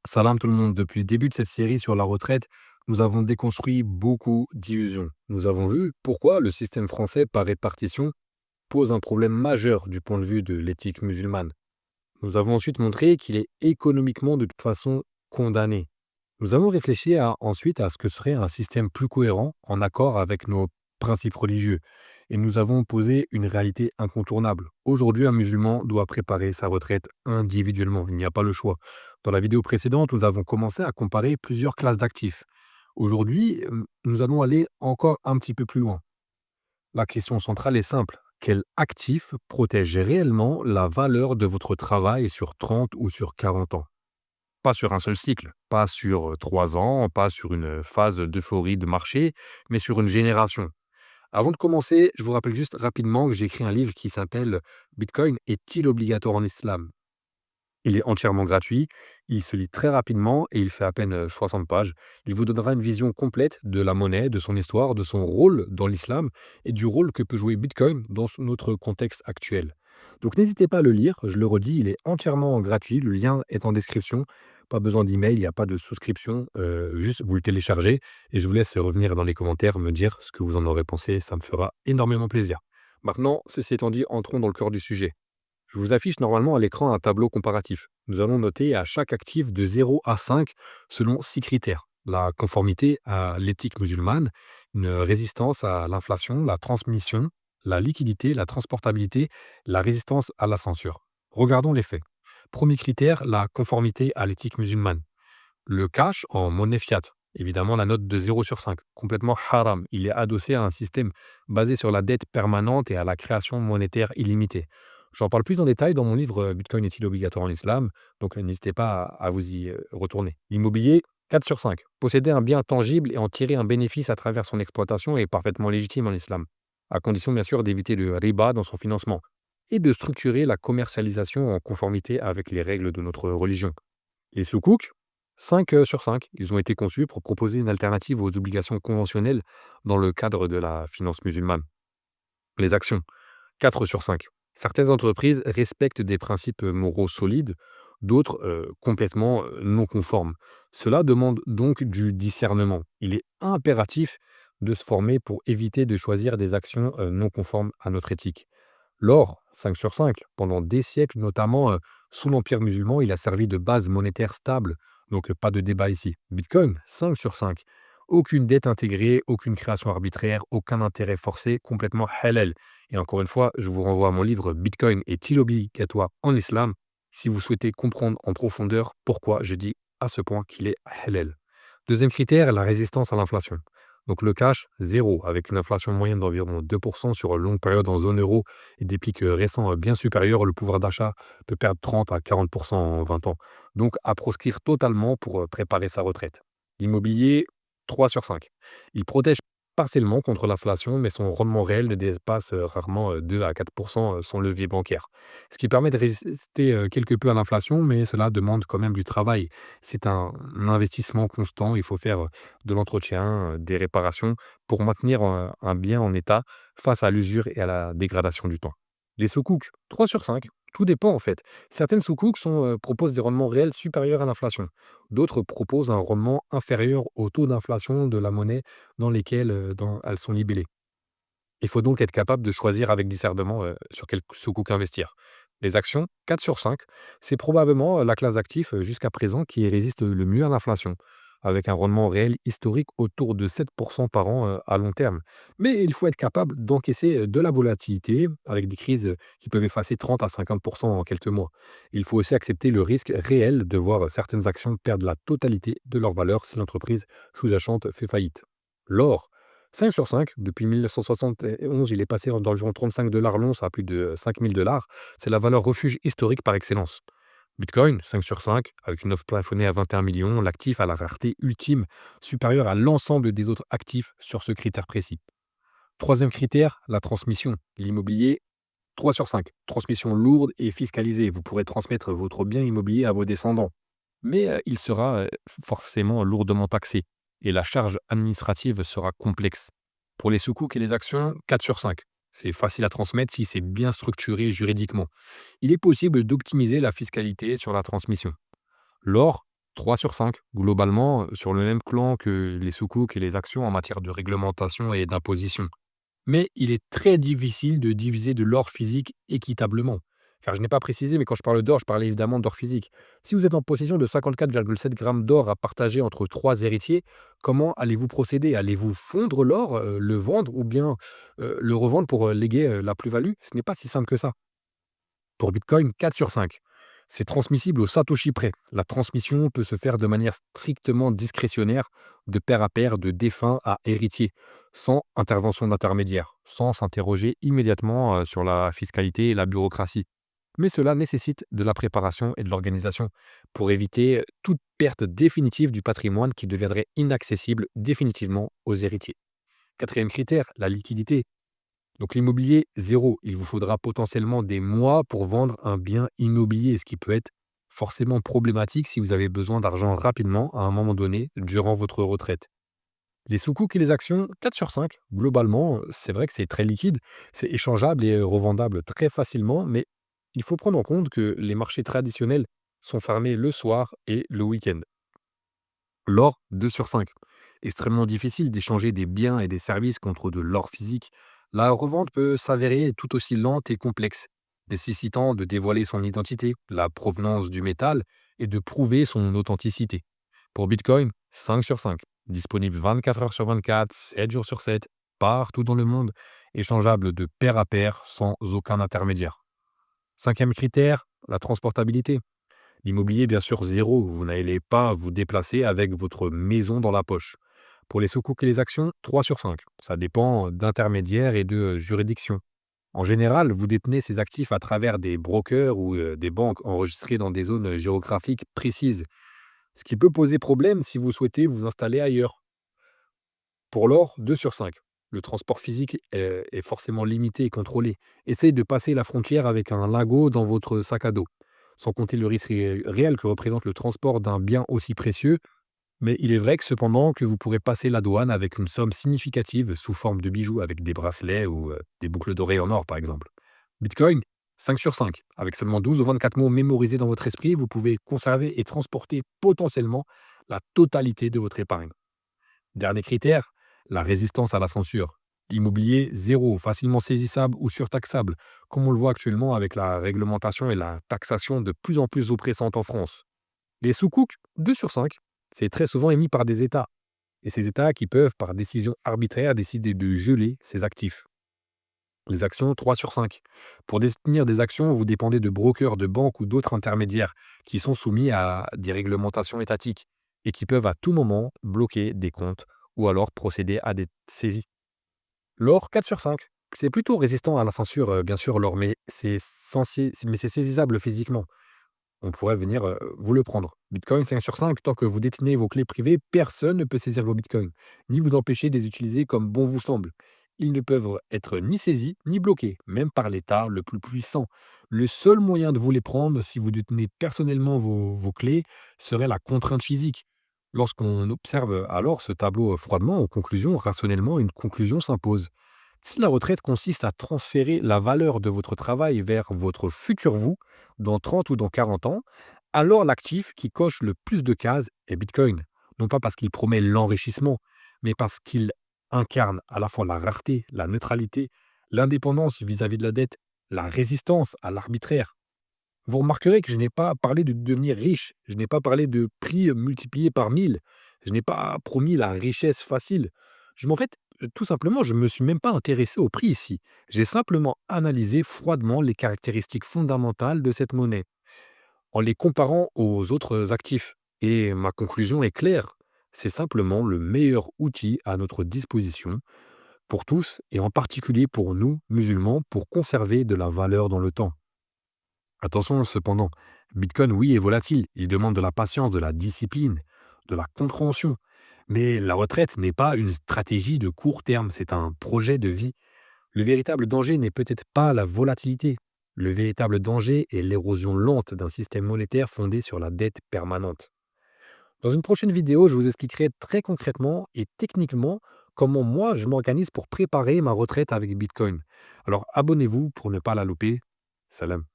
Salam tout le monde. Depuis le début de cette série sur la retraite, nous avons déconstruit beaucoup d'illusions. Nous avons vu pourquoi le système français par répartition pose un problème majeur du point de vue de l'éthique musulmane. Nous avons ensuite montré qu'il est économiquement de toute façon condamné. Nous avons réfléchi ensuite à ce que serait un système plus cohérent en accord avec nos principes religieux. Et nous avons posé une réalité incontournable. Aujourd'hui, un musulman doit préparer sa retraite individuellement. Il n'y a pas le choix. Dans la vidéo précédente, nous avons commencé à comparer plusieurs classes d'actifs. Aujourd'hui, nous allons aller encore un petit peu plus loin. La question centrale est simple. Quel actif protège réellement la valeur de votre travail sur 30 ou sur 40 ans? Pas sur un seul cycle, pas sur 3 ans, pas sur une phase d'euphorie de marché, mais sur une génération. Avant de commencer, je vous rappelle juste rapidement que j'ai écrit un livre qui s'appelle Bitcoin est-il obligatoire en islam? Il est entièrement gratuit, il se lit très rapidement et il fait à peine 60 pages. Il vous donnera une vision complète de la monnaie, de son histoire, de son rôle dans l'islam et du rôle que peut jouer Bitcoin dans notre contexte actuel. Donc n'hésitez pas à le lire, je le redis, il est entièrement gratuit, le lien est en description. Pas besoin d'email, il n'y a pas de souscription, juste vous le téléchargez et je vous laisse revenir dans les commentaires me dire ce que vous en aurez pensé, ça me fera énormément plaisir. Maintenant, ceci étant dit, entrons dans le cœur du sujet. Je vous affiche normalement à l'écran un tableau comparatif. Nous allons noter à chaque actif de 0 à 5 selon 6 critères. La conformité à l'éthique musulmane, une résistance à l'inflation, la transmission, la liquidité, la transportabilité, la résistance à la censure. Regardons les faits. Premier critère, la conformité à l'éthique musulmane. Le cash en monnaie fiat. Évidemment, la note de 0 sur 5. Complètement haram. Il est adossé à un système basé sur la dette permanente et à la création monétaire illimitée. J'en parle plus en détail dans mon livre Bitcoin est-il obligatoire en islam? Donc n'hésitez pas à vous y retourner. L'immobilier, 4 sur 5. Posséder un bien tangible et en tirer un bénéfice à travers son exploitation est parfaitement légitime en islam. À condition bien sûr d'éviter le riba dans son financement et de structurer la commercialisation en conformité avec les règles de notre religion. Les sous-cooks, 5 sur 5. Ils ont été conçus pour proposer une alternative aux obligations conventionnelles dans le cadre de la finance musulmane. Les actions, 4 sur 5. Certaines entreprises respectent des principes moraux solides, d'autres complètement non conformes. Cela demande donc du discernement. Il est impératif de se former pour éviter de choisir des actions non conformes à notre éthique. L'or, 5 sur 5, pendant des siècles, notamment sous l'Empire musulman, il a servi de base monétaire stable, donc pas de débat ici. Bitcoin, 5 sur 5. Aucune dette intégrée, aucune création arbitraire, aucun intérêt forcé, complètement halal. Et encore une fois, je vous renvoie à mon livre Bitcoin est-il obligatoire en islam si vous souhaitez comprendre en profondeur pourquoi je dis à ce point qu'il est halal. Deuxième critère, la résistance à l'inflation. Donc le cash, zéro, avec une inflation moyenne d'environ 2% sur une longue période en zone euro et des pics récents bien supérieurs, le pouvoir d'achat peut perdre 30 à 40% en 20 ans. Donc à proscrire totalement pour préparer sa retraite. L'immobilier, 3 sur 5. Il protège partiellement contre l'inflation, mais son rendement réel ne dépasse rarement 2 à 4% son levier bancaire. Ce qui permet de résister quelque peu à l'inflation, mais cela demande quand même du travail. C'est un investissement constant, il faut faire de l'entretien, des réparations pour maintenir un bien en état face à l'usure et à la dégradation du temps. Les sous-cooks, 3 sur 5. Tout dépend en fait. Certaines sous-cooks proposent des rendements réels supérieurs à l'inflation. D'autres proposent un rendement inférieur au taux d'inflation de la monnaie dans lesquelles elles sont libellées. Il faut donc être capable de choisir avec discernement sur quel sous-cook investir. Les actions, 4 sur 5, c'est probablement la classe d'actifs jusqu'à présent qui résiste le mieux à l'inflation, avec un rendement réel historique autour de 7% par an à long terme. Mais il faut être capable d'encaisser de la volatilité avec des crises qui peuvent effacer 30 à 50% en quelques mois. Il faut aussi accepter le risque réel de voir certaines actions perdre la totalité de leur valeur si l'entreprise sous-jacente fait faillite. L'or, 5 sur 5, depuis 1971, il est passé d'environ 35 dollars l'once à plus de 5 000 dollars. C'est la valeur refuge historique par excellence. Bitcoin, 5 sur 5, avec une offre plafonnée à 21 millions, l'actif a la rareté ultime, supérieure à l'ensemble des autres actifs sur ce critère précis. Troisième critère, la transmission. L'immobilier, 3 sur 5. Transmission lourde et fiscalisée. Vous pourrez transmettre votre bien immobilier à vos descendants. Mais il sera forcément lourdement taxé et la charge administrative sera complexe. Pour les sous-coups et les actions, 4 sur 5. C'est facile à transmettre si c'est bien structuré juridiquement. Il est possible d'optimiser la fiscalité sur la transmission. L'or, 3/5, globalement, sur le même clan que les sukuk et les actions en matière de réglementation et d'imposition. Mais il est très difficile de diviser de l'or physique équitablement. Car je n'ai pas précisé, mais quand je parle d'or, je parlais évidemment d'or physique. Si vous êtes en possession de 54,7 grammes d'or à partager entre trois héritiers, comment allez-vous procéder? Allez-vous fondre l'or, le vendre ou bien le revendre pour léguer la plus-value? Ce n'est pas si simple que ça. Pour Bitcoin, 4/5. C'est transmissible au Satoshi près. La transmission peut se faire de manière strictement discrétionnaire, de pair à pair, de défunt à héritier, sans intervention d'intermédiaire, sans s'interroger immédiatement sur la fiscalité et la bureaucratie. Mais cela nécessite de la préparation et de l'organisation pour éviter toute perte définitive du patrimoine qui deviendrait inaccessible définitivement aux héritiers. Quatrième critère, la liquidité. Donc l'immobilier, zéro. Il vous faudra potentiellement des mois pour vendre un bien immobilier, ce qui peut être forcément problématique si vous avez besoin d'argent rapidement à un moment donné durant votre retraite. Les sous-coups et les actions, 4/5. Globalement, c'est vrai que c'est très liquide, c'est échangeable et revendable très facilement, mais il faut prendre en compte que les marchés traditionnels sont fermés le soir et le week-end. L'or, 2/5. Extrêmement difficile d'échanger des biens et des services contre de l'or physique. La revente peut s'avérer tout aussi lente et complexe, nécessitant de dévoiler son identité, la provenance du métal et de prouver son authenticité. Pour Bitcoin, 5/5. Disponible 24 heures sur 24, 7 jours sur 7, partout dans le monde, échangeable de pair à pair sans aucun intermédiaire. Cinquième critère, la transportabilité. L'immobilier, bien sûr, zéro. Vous n'allez pas vous déplacer avec votre maison dans la poche. Pour les sous-coups et les actions, 3/5. Ça dépend d'intermédiaires et de juridictions. En général, vous détenez ces actifs à travers des brokers ou des banques enregistrées dans des zones géographiques précises, ce qui peut poser problème si vous souhaitez vous installer ailleurs. Pour l'or, 2/5. Le transport physique est forcément limité et contrôlé. Essayez de passer la frontière avec un lingot dans votre sac à dos, sans compter le risque réel que représente le transport d'un bien aussi précieux. Mais il est vrai que cependant que vous pourrez passer la douane avec une somme significative sous forme de bijoux avec des bracelets ou des boucles d'oreilles en or par exemple. Bitcoin, 5/5. Avec seulement 12 ou 24 mots mémorisés dans votre esprit, vous pouvez conserver et transporter potentiellement la totalité de votre épargne. Dernier critère, la résistance à la censure. L'immobilier, zéro, facilement saisissable ou surtaxable, comme on le voit actuellement avec la réglementation et la taxation de plus en plus oppressante en France. Les sous-coucs, 2/5. C'est très souvent émis par des États. Et ces États qui peuvent, par décision arbitraire, décider de geler ces actifs. Les actions, 3/5. Pour détenir des actions, vous dépendez de brokers, de banques ou d'autres intermédiaires qui sont soumis à des réglementations étatiques et qui peuvent à tout moment bloquer des comptes ou alors procéder à des saisies. L'or, 4/5. C'est plutôt résistant à la censure, bien sûr, l'or, mais c'est saisissable physiquement. On pourrait venir vous le prendre. Bitcoin 5/5, tant que vous détenez vos clés privées, personne ne peut saisir vos bitcoins, ni vous empêcher de les utiliser comme bon vous semble. Ils ne peuvent être ni saisis ni bloqués, même par l'État le plus puissant. Le seul moyen de vous les prendre, si vous détenez personnellement vos clés, serait la contrainte physique. Lorsqu'on observe alors ce tableau froidement, en conclusion, rationnellement, une conclusion s'impose. Si la retraite consiste à transférer la valeur de votre travail vers votre futur vous, dans 30 ou dans 40 ans, alors l'actif qui coche le plus de cases est Bitcoin. Non pas parce qu'il promet l'enrichissement, mais parce qu'il incarne à la fois la rareté, la neutralité, l'indépendance vis-à-vis de la dette, la résistance à l'arbitraire. Vous remarquerez que je n'ai pas parlé de devenir riche, je n'ai pas parlé de prix multiplié par 1000, je n'ai pas promis la richesse facile. En fait, tout simplement, je ne me suis même pas intéressé au prix ici. J'ai simplement analysé froidement les caractéristiques fondamentales de cette monnaie, en les comparant aux autres actifs. Et ma conclusion est claire, c'est simplement le meilleur outil à notre disposition pour tous, et en particulier pour nous, musulmans, pour conserver de la valeur dans le temps. Attention cependant, Bitcoin, oui, est volatile. Il demande de la patience, de la discipline, de la compréhension. Mais la retraite n'est pas une stratégie de court terme, c'est un projet de vie. Le véritable danger n'est peut-être pas la volatilité. Le véritable danger est l'érosion lente d'un système monétaire fondé sur la dette permanente. Dans une prochaine vidéo, je vous expliquerai très concrètement et techniquement comment moi je m'organise pour préparer ma retraite avec Bitcoin. Alors abonnez-vous pour ne pas la louper. Salam.